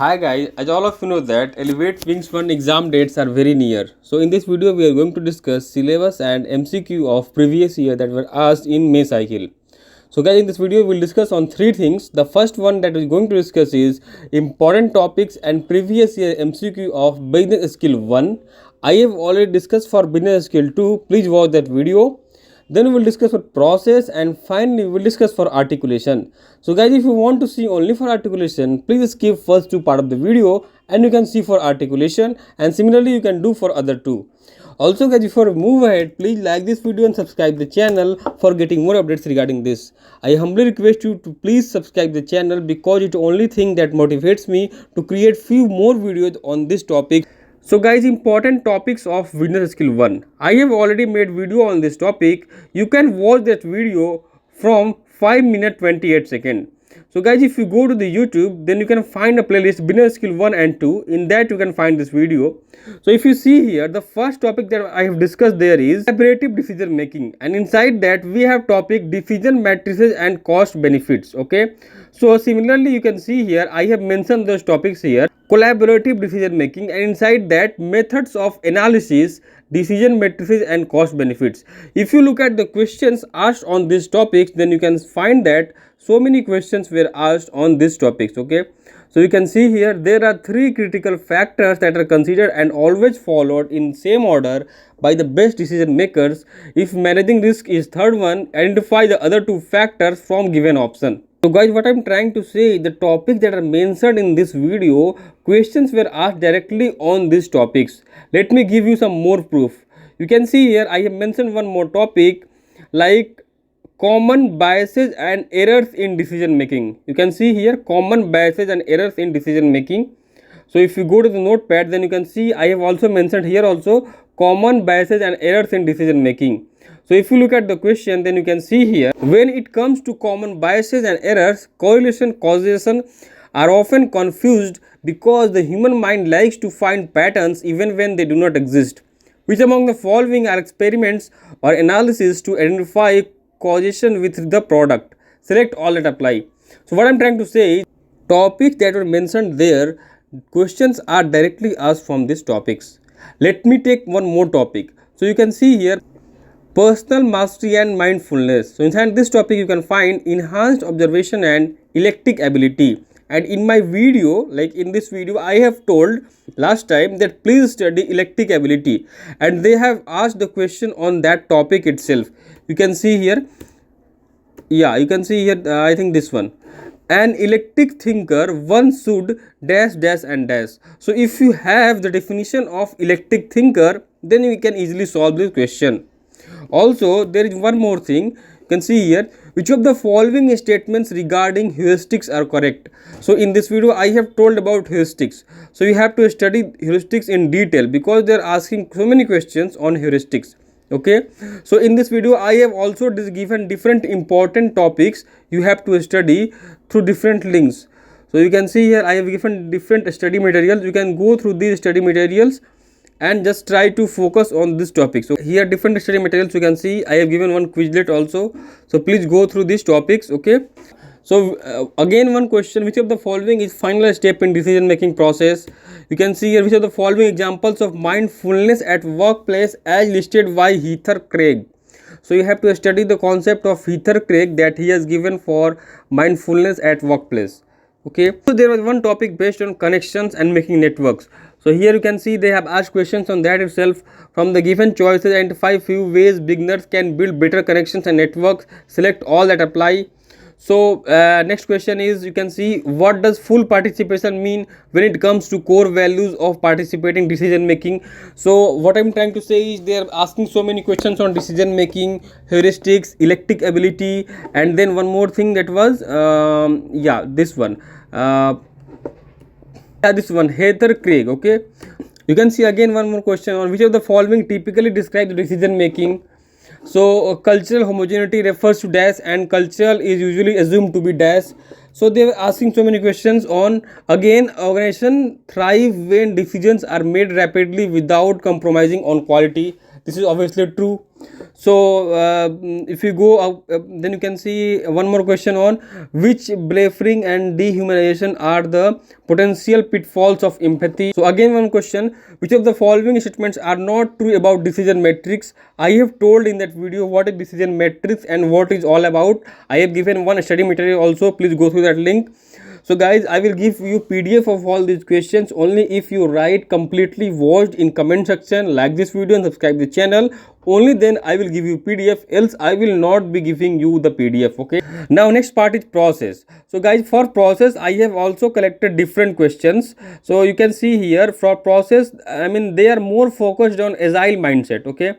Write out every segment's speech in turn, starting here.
Hi guys, as all of you know that Elevate wings1 exam dates are very near. So in this video we are going to discuss syllabus and MCQ of previous year that were asked in May cycle. So guys, in this video we will discuss on three things. The first one that we are going to discuss is important topics and previous year MCQ of business skill 1. I have already discussed for business skill 2. Please watch that video. Then we will discuss for process, and finally we will discuss for articulation. So guys, if you want to see only for articulation, please skip first two part of the video and you can see for articulation, and similarly you can do for other two. Also guys, before we move ahead, please like this video and subscribe the channel for getting more updates regarding this. I humbly request you to please subscribe the channel because it's the only thing that motivates me to create few more videos on this topic. So guys, important topics of business skill 1. I have already made video on this topic. You can watch that video from 5 minutes 28 seconds. So guys, if you go to the YouTube, then you can find a playlist business skill 1 and 2. In that you can find this video. So if you see here, the first topic that I have discussed there is collaborative decision making, and inside that we have topic decision matrices and cost benefits. Okay, so similarly you can see here I have mentioned those topics here: collaborative decision making, and inside that methods of analysis, decision matrices and cost benefits. If you look at the questions asked on these topics, then you can find that so many questions were asked on these topics. Okay, so you can see here there are three critical factors that are considered and always followed in same order by the best decision makers. If managing risk is third one, identify the other two factors from given option. So guys, what I'm trying to say, the topics that are mentioned in this video, questions were asked directly on these topics. Let me give you some more proof. You can see here I have mentioned one more topic like common biases and errors in decision making. You can see here common biases and errors in decision making. So if you go to the notepad, then you can see I have also mentioned here also common biases and errors in decision making. So if you look at the question, then you can see here when it comes to common biases and errors, correlation causation are often confused because the human mind likes to find patterns even when they do not exist. Which among the following are experiments or analysis to identify causation with the product? Select all that apply. So what I'm trying to say is topics that were mentioned there, questions are directly asked from these topics. Let me take one more topic. So you can see here personal mastery and mindfulness. So inside this topic you can find enhanced observation and electric ability. And in my video, like in this video, I have told last time that please study electric ability, and they have asked the question on that topic itself. You can see here, yeah, you can see here, I think this one. An electric thinker, one should dash dash and dash. So if you have the definition of electric thinker, then you can easily solve this question. Also, there is one more thing. You can see here which of the following statements regarding heuristics are correct. So in this video I have told about heuristics. So you have to study heuristics in detail because they are asking so many questions on heuristics. Okay, so in this video I have also given different important topics you have to study through different links. So you can see here I have given different study materials. You can go through these study materials and just try to focus on this topic. So here different study materials you can see I have given one Quizlet also. So please go through these topics. Okay, so again one question: which of the following is final step in decision making process? You can see here which of the following examples of mindfulness at workplace as listed by Heather Craig. So you have to study the concept of Heather Craig that he has given for mindfulness at workplace. Okay, so there was one topic based on connections and making networks. So here you can see they have asked questions on that itself. From the given choices, identify few ways beginners can build better connections and networks. Select all that apply. So next question is, you can see what does full participation mean when it comes to core values of participating decision making. So what I'm trying to say is they are asking so many questions on decision making, heuristics, electric ability, and then one more thing that was yeah, this one. This one, Heather Craig. Okay, you can see again one more question on which of the following typically describe the decision making. So cultural homogeneity refers to dash, and cultural is usually assumed to be dash. So they were asking so many questions on, again, organization thrive when decisions are made rapidly without compromising on quality. This is obviously true. So if you go up, then you can see one more question on which bluffing and dehumanization are the potential pitfalls of empathy. So again one question, which of the following statements are not true about decision metrics? I have told in that video what is decision metrics and what is all about. I have given one study material also, please go through that link. So guys, I will give you PDF of all these questions only if you write completely watched in comment section, like this video and subscribe the channel. Only then I will give you PDF, else I will not be giving you the PDF. Okay, now next part is process. So guys, for process I have also collected different questions. So you can see here for process, I mean they are more focused on agile mindset. Okay,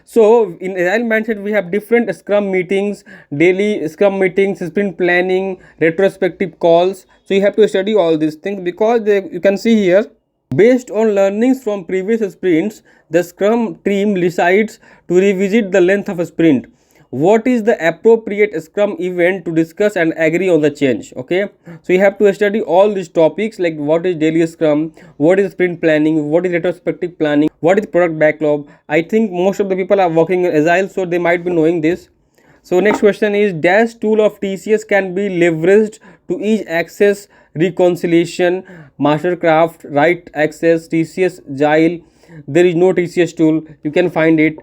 so in agile mindset we have different scrum meetings, daily scrum meetings, sprint planning, retrospective calls. So you have to study all these things because you can see here, based on learnings from previous sprints, the scrum team decides to revisit the length of a sprint. What is the appropriate scrum event to discuss and agree on the change? Okay, so you have to study all these topics like what is daily scrum, what is sprint planning, what is retrospective planning, what is product backlog. I think most of the people are working in agile, so they might be knowing this. So next question is, dash tool of TCS can be leveraged to ease access, reconciliation, mastercraft, right access, TCS agile. There is no TCS tool, you can find it.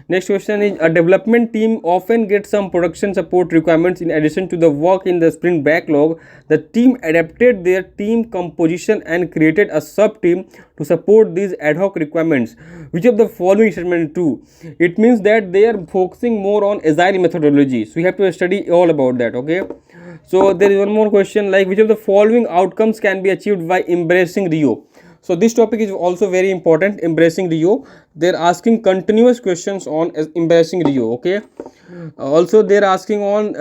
Next question is, a development team often gets some production support requirements in addition to the work in the sprint backlog. The team adapted their team composition and created a sub team to support these ad hoc requirements. Which of the following statement is true? It means that they are focusing more on agile methodology, so you have to study all about that. Okay, so there is one more question like, which of the following outcomes can be achieved by embracing Rio? So this topic is also very important, embracing Rio. They're asking continuous questions on embracing Rio. Okay, also they're asking on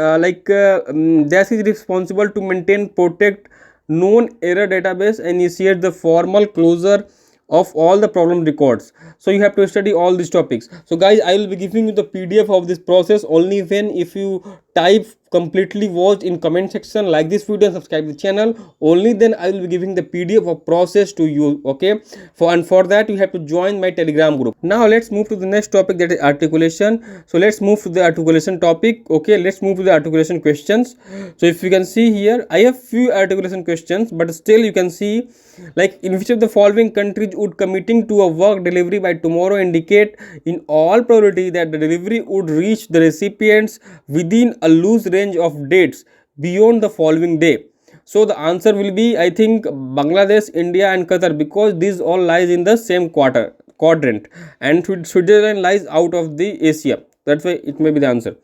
DAS is responsible to maintain, protect known error database, and initiate the formal closure of all the problem records. So you have to study all these topics. So guys, I will be giving you the PDF of this process only when if you type completely watched in comment section, like this video and subscribe the channel. Only then I will be giving the PDF of process to you. Okay, for that you have to join my Telegram group. Now let's move to the next topic, that is articulation. So let's move to the articulation topic. Okay, let's move to the articulation questions. So if you can see here, I have few articulation questions, but still you can see like, in which of the following countries would committing to a work delivery by tomorrow indicate in all probability that the delivery would reach the recipients within a loose range of dates beyond the following day? So the answer will be, I think, Bangladesh, India and Qatar, because these all lies in the same quadrant, and Switzerland lies out of the Asia. That's why it may be the answer.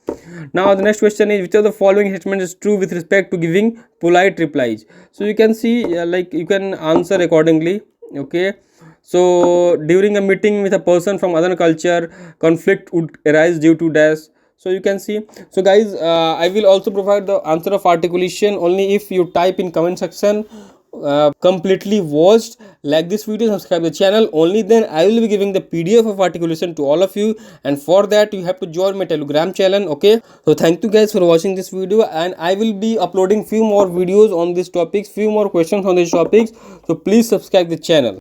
Now the next question is, which of the following statement is true with respect to giving polite replies? So you can see like you can answer accordingly. Okay, so during a meeting with a person from other culture, conflict would arise due to dash. So you can see. So guys, I will also provide the answer of articulation only if you type in comment section completely watched, like this video, subscribe the channel. Only then I will be giving the PDF of articulation to all of you, and for that you have to join my Telegram channel. Okay, so thank you guys for watching this video, and I will be uploading few more videos on these topics, few more questions on these topics, so please subscribe the channel.